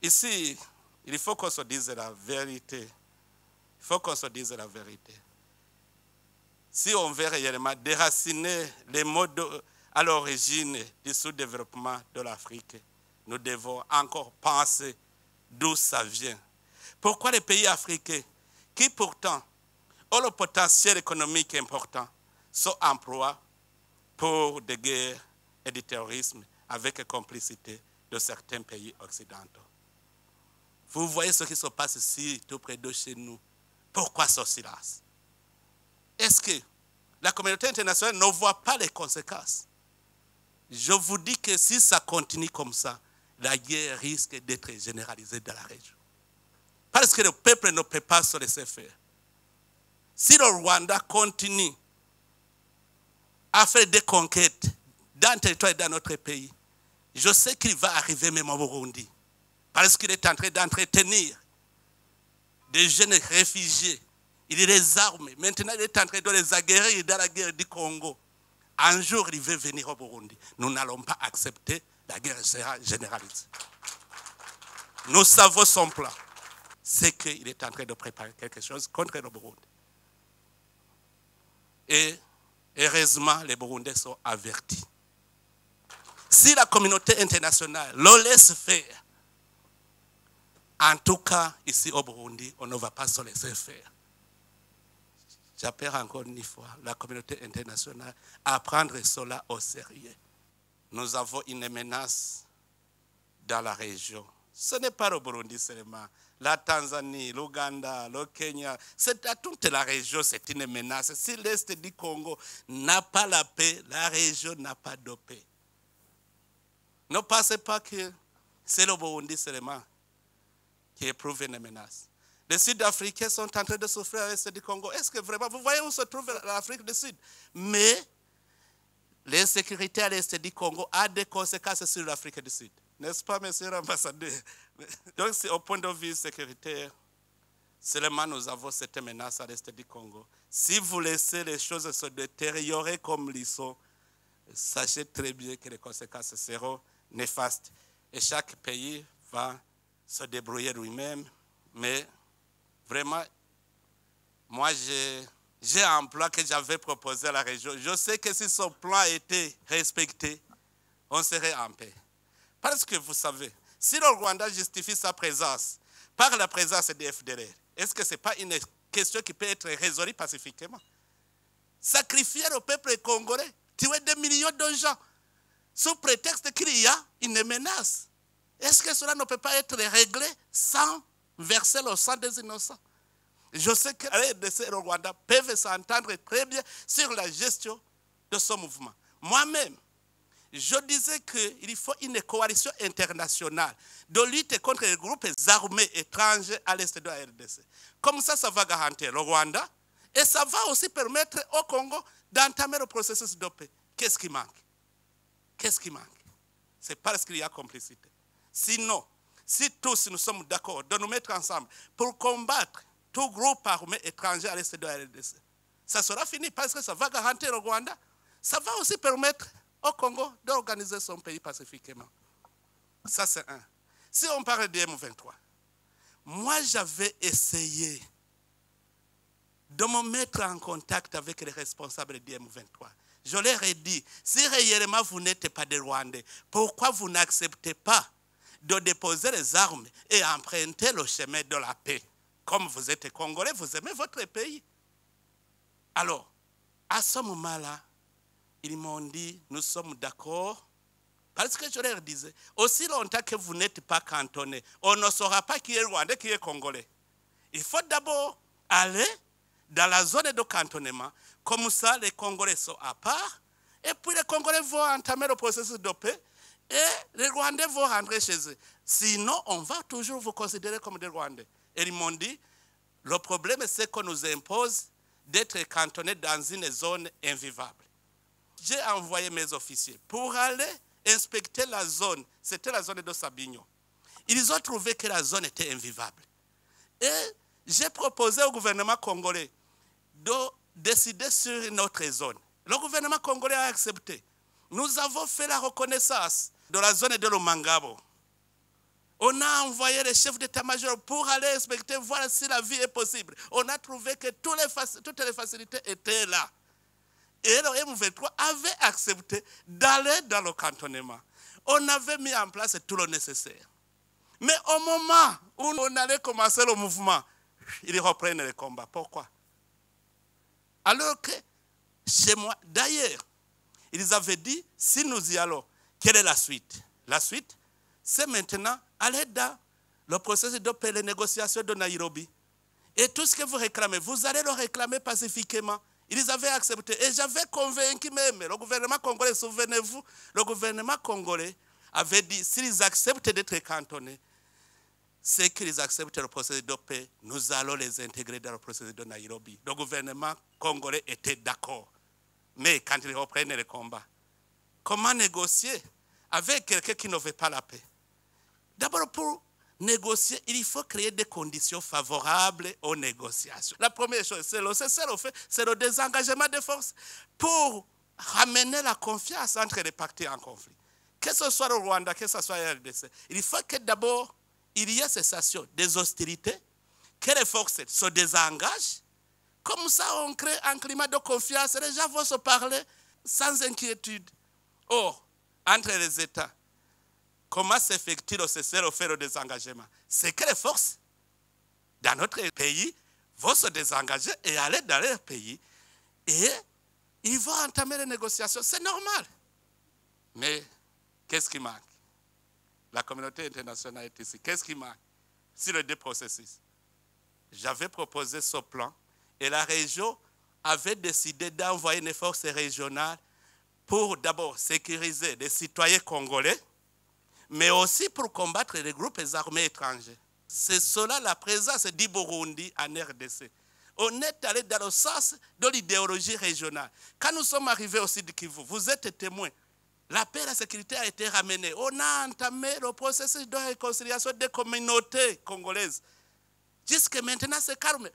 Ici, il faut qu'on se dise la vérité. Il faut qu'on se dise la vérité. Si on veut réellement déraciner les modes à l'origine du sous-développement de l'Afrique, nous devons encore penser d'où ça vient. Pourquoi les pays africains, qui pourtant ont le potentiel économique important, sont employés pour des guerres et du terrorisme avec complicité de certains pays occidentaux? Vous voyez ce qui se passe ici, tout près de chez nous. Pourquoi ce silence? Est-ce que la communauté internationale ne voit pas les conséquences? Je vous dis que si ça continue comme ça, la guerre risque d'être généralisée dans la région. Parce que le peuple ne peut pas se laisser faire. Si le Rwanda continue à faire des conquêtes dans le territoire et dans notre pays, je sais qu'il va arriver même au Burundi. Parce qu'il est en train d'entretenir des jeunes réfugiés. Il les arme. Maintenant, il est en train de les aguerrir dans la guerre du Congo. Un jour, il veut venir au Burundi. Nous n'allons pas accepter la guerre généralisée. Nous savons son plan. C'est qu'il est en train de préparer quelque chose contre le Burundi. Et heureusement, les Burundais sont avertis. Si la communauté internationale le laisse faire, en tout cas, ici au Burundi, on ne va pas se laisser faire. J'appelle encore une fois la communauté internationale à prendre cela au sérieux. Nous avons une menace dans la région. Ce n'est pas le Burundi seulement. La Tanzanie, l'Ouganda, le Kenya, c'est à toute la région, c'est une menace. Si l'Est du Congo n'a pas la paix, la région n'a pas de paix. Ne pensez pas que c'est le Burundi seulement qui éprouve une menace. Les Sud-Africains sont en train de souffrir à l'Est du Congo. Est-ce que vraiment, vous voyez où se trouve l'Afrique du Sud? Mais l'insécurité à l'Est du Congo a des conséquences sur l'Afrique du Sud. N'est-ce pas, monsieur l'ambassadeur? Donc, au point de vue sécuritaire, seulement nous avons cette menace à l'Est du Congo. Si vous laissez les choses se détériorer comme ils sont, sachez très bien que les conséquences seront néfastes. Et chaque pays va se débrouiller lui-même. Mais vraiment, moi, j'ai un plan que j'avais proposé à la région. Je sais que si ce plan était respecté, on serait en paix. Parce que vous savez, si le Rwanda justifie sa présence par la présence des FDLR, est-ce que ce n'est pas une question qui peut être résolue pacifiquement? Sacrifier le peuple congolais, tuer des millions de gens, sous prétexte qu'il y a une menace. Est-ce que cela ne peut pas être réglé sans verser le sang des innocents? Je sais que les RDC et le Rwanda peuvent s'entendre très bien sur la gestion de ce mouvement. Moi-même, je disais qu'il faut une coalition internationale de lutte contre les groupes armés étrangers à l'est de la RDC. Comme ça, ça va garantir le Rwanda et ça va aussi permettre au Congo d'entamer le processus de paix. Qu'est-ce qui manque? Qu'est-ce qui manque? C'est parce qu'il y a complicité. Sinon, si tous nous sommes d'accord de nous mettre ensemble pour combattre tout groupe armé étranger à l'est de la RDC, ça sera fini parce que ça va garantir le Rwanda. Ça va aussi permettre au Congo d'organiser son pays pacifiquement. Ça, c'est un. Si on parle de M23, moi, j'avais essayé de me mettre en contact avec les responsables du M23. Je leur ai dit, si réellement vous n'êtes pas des Rwandais, pourquoi vous n'acceptez pas de déposer les armes et emprunter le chemin de la paix? Comme vous êtes Congolais, vous aimez votre pays. Alors, à ce moment-là, ils m'ont dit, nous sommes d'accord, parce que je leur disais, aussi longtemps que vous n'êtes pas cantonnés, on ne saura pas qui est Rwandais, qui est Congolais. Il faut d'abord aller dans la zone de cantonnement, comme ça les Congolais sont à part, et puis les Congolais vont entamer le processus de paix, et les Rwandais vont rentrer chez eux. Sinon, on va toujours vous considérer comme des Rwandais. Et ils m'ont dit, le problème c'est qu'on nous impose d'être cantonnés dans une zone invivable. J'ai envoyé mes officiers pour aller inspecter la zone. C'était la zone de Sabignon. Ils ont trouvé que la zone était invivable. Et j'ai proposé au gouvernement congolais de décidé sur notre zone. Le gouvernement congolais a accepté. Nous avons fait la reconnaissance de la zone de Lomangabo. On a envoyé les chefs d'état-major pour aller inspecter, voir si la vie est possible. On a trouvé que toutes les facilités étaient là. Et le M23 avait accepté d'aller dans le cantonnement. On avait mis en place tout le nécessaire. Mais au moment où on allait commencer le mouvement, ils reprennent le combat. Pourquoi? Alors que chez moi, d'ailleurs, ils avaient dit, si nous y allons, quelle est la suite? La suite, c'est maintenant aller dans le processus de paix, les négociations de Nairobi. Et tout ce que vous réclamez, vous allez le réclamer pacifiquement. Ils avaient accepté. Et j'avais convaincu même le gouvernement congolais, souvenez-vous, le gouvernement congolais avait dit, s'ils acceptent d'être cantonnés, c'est qu'ils acceptent le processus de paix, nous allons les intégrer dans le processus de Nairobi. Le gouvernement congolais était d'accord. Mais quand ils reprennent le combat, comment négocier avec quelqu'un qui ne veut pas la paix? D'abord, pour négocier, il faut créer des conditions favorables aux négociations. La première chose, c'est le désengagement des forces pour ramener la confiance entre les parties en conflit. Que ce soit le Rwanda, que ce soit la RDC, il faut que d'abord, il y ait cessation des hostilités, que les forces se désengagent. Comme ça, on crée un climat de confiance. Les gens vont se parler sans inquiétude. Or, entre les États, comment s'effectue le cessez-le-feu, le désengagement? C'est que les forces dans notre pays vont se désengager et aller dans leur pays. Et ils vont entamer les négociations. C'est normal. Mais qu'est-ce qui manque? La communauté internationale est ici. Qu'est-ce qui manque sur les deux processus? J'avais proposé ce plan et la région avait décidé d'envoyer une force régionale pour d'abord sécuriser les citoyens congolais, mais aussi pour combattre les groupes armés étrangers. C'est cela la présence du Burundi en RDC. On est allé dans le sens de l'idéologie régionale. Quand nous sommes arrivés au Sud Kivu, vous êtes témoins. La paix et la sécurité a été ramenée. On a entamé le processus de réconciliation des communautés congolaises. Jusque maintenant, c'est calme.